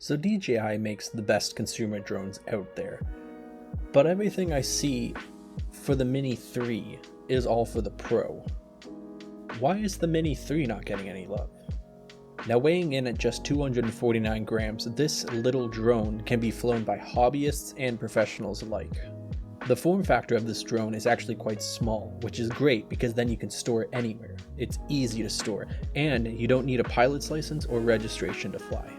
So DJI makes the best consumer drones out there, but everything I see for the Mini 3 is all for the Pro. Why is the Mini 3 not getting any love? Now, weighing in at just 249 grams, this little drone can be flown by hobbyists and professionals alike. The form factor of this drone is actually quite small, which is great because then you can store it anywhere. It's easy to store, and you don't need a pilot's license or registration to fly.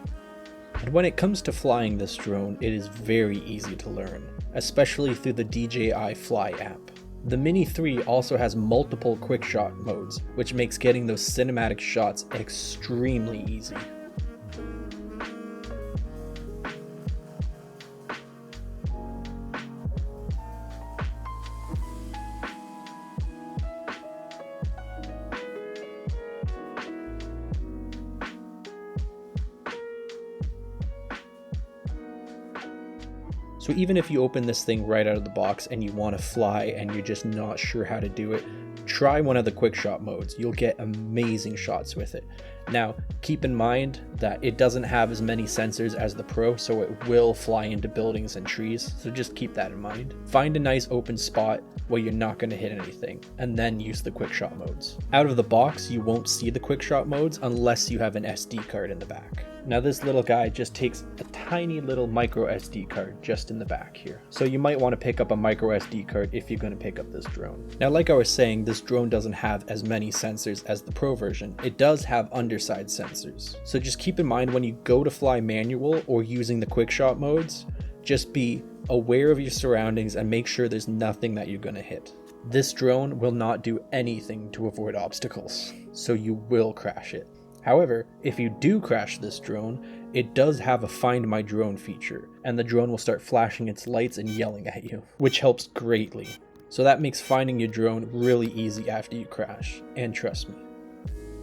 And when it comes to flying this drone, it is very easy to learn, especially through the DJI Fly app. The Mini 3 also has multiple quick shot modes, which makes getting those cinematic shots extremely easy. So even if you open this thing right out of the box and you want to fly and you're just not sure how to do it, try one of the quick shot modes. You'll get amazing shots with it. Now, keep in mind that it doesn't have as many sensors as the Pro, so it will fly into buildings and trees, so just keep that in mind. Find a nice open spot where you're not going to hit anything, and then use the quick shot modes. Out of the box, you won't see the quick shot modes unless you have an SD card in the back. Now this little guy just takes a tiny little micro SD card just in the back here. So you might want to pick up a micro SD card if you're going to pick up this drone. Now, like I was saying, this drone doesn't have as many sensors as the Pro version. It does have underside sensors. So just keep in mind when you go to fly manual or using the quick shot modes, just be aware of your surroundings and make sure there's nothing that you're going to hit. This drone will not do anything to avoid obstacles, so you will crash it. However, if you do crash this drone, it does have a Find My Drone feature, and the drone will start flashing its lights and yelling at you, which helps greatly. So that makes finding your drone really easy after you crash, and trust me,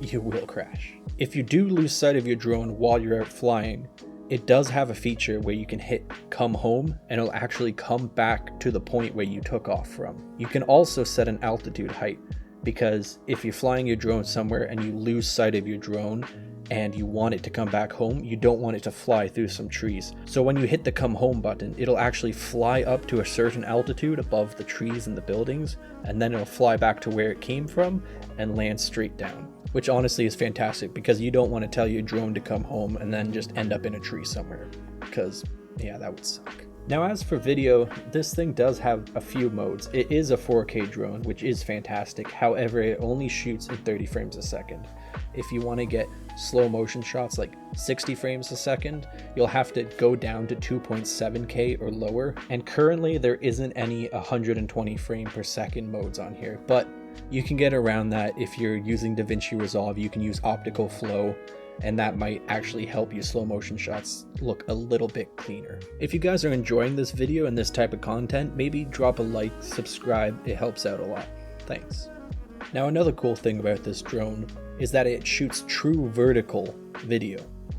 you will crash. If you do lose sight of your drone while you're out flying, it does have a feature where you can hit come home and it'll actually come back to the point where you took off from. You can also set an altitude height, because if you're flying your drone somewhere and you lose sight of your drone and you want it to come back home, you don't want it to fly through some trees. So when you hit the come home button, it'll actually fly up to a certain altitude above the trees and the buildings, and then it'll fly back to where it came from and land straight down, which honestly is fantastic because you don't want to tell your drone to come home and then just end up in a tree somewhere, because yeah, that would suck. Now, as for video, this thing does have a few modes. It is a 4K drone, which is fantastic. However, it only shoots in 30 frames a second. If you want to get slow motion shots like 60 frames a second, you'll have to go down to 2.7K or lower. And currently there isn't any 120 frame per second modes on here, but you can get around that. If you're using DaVinci Resolve, you can use optical flow, and that might actually help your slow motion shots look a little bit cleaner. If you guys are enjoying this video and this type of content, maybe drop a like, subscribe, it helps out a lot. Thanks. Now, another cool thing about this drone is that it shoots true vertical video.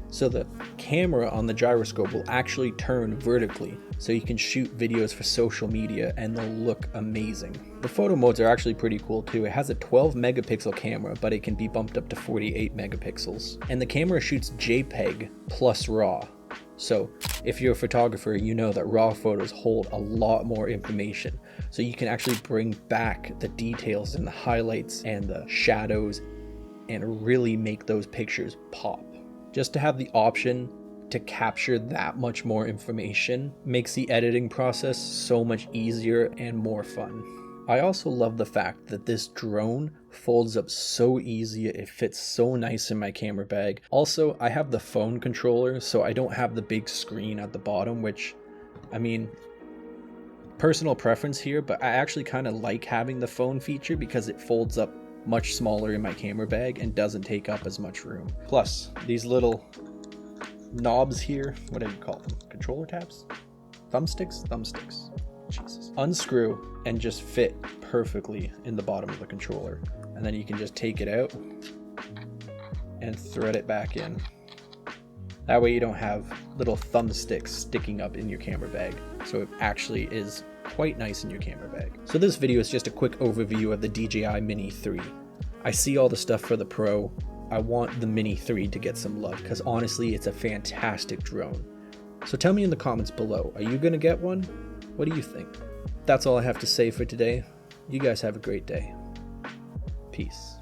So the camera on the gyroscope will actually turn vertically, so you can shoot videos for social media and they'll look amazing. The photo modes are actually pretty cool too. It has a 12 megapixel camera, but it can be bumped up to 48 megapixels. And the camera shoots JPEG plus RAW. So if you're a photographer, you know that RAW photos hold a lot more information. So you can actually bring back the details and the highlights and the shadows and really make those pictures pop. Just to have the option to capture that much more information makes the editing process so much easier and more fun. I also love the fact that this drone folds up so easy, it fits so nice in my camera bag. Also, I have the phone controller, so I don't have the big screen at the bottom, which, I mean, personal preference here, but I actually kind of like having the phone feature because it folds up much smaller in my camera bag and doesn't take up as much room. Plus, these little knobs here, what do you call them? Controller tabs? Thumbsticks? Thumbsticks. Jesus. Unscrew and just fit perfectly in the bottom of the controller. And then you can just take it out and thread it back in. That way you don't have little thumbsticks sticking up in your camera bag. So it actually is quite nice in your camera bag. So this video is just a quick overview of the DJI Mini 3. I see all the stuff for the Pro. I want the Mini 3 to get some love, because honestly, it's a fantastic drone. So tell me in the comments below, are you gonna get one? What do you think? That's all I have to say for today. You guys have a great day. Peace.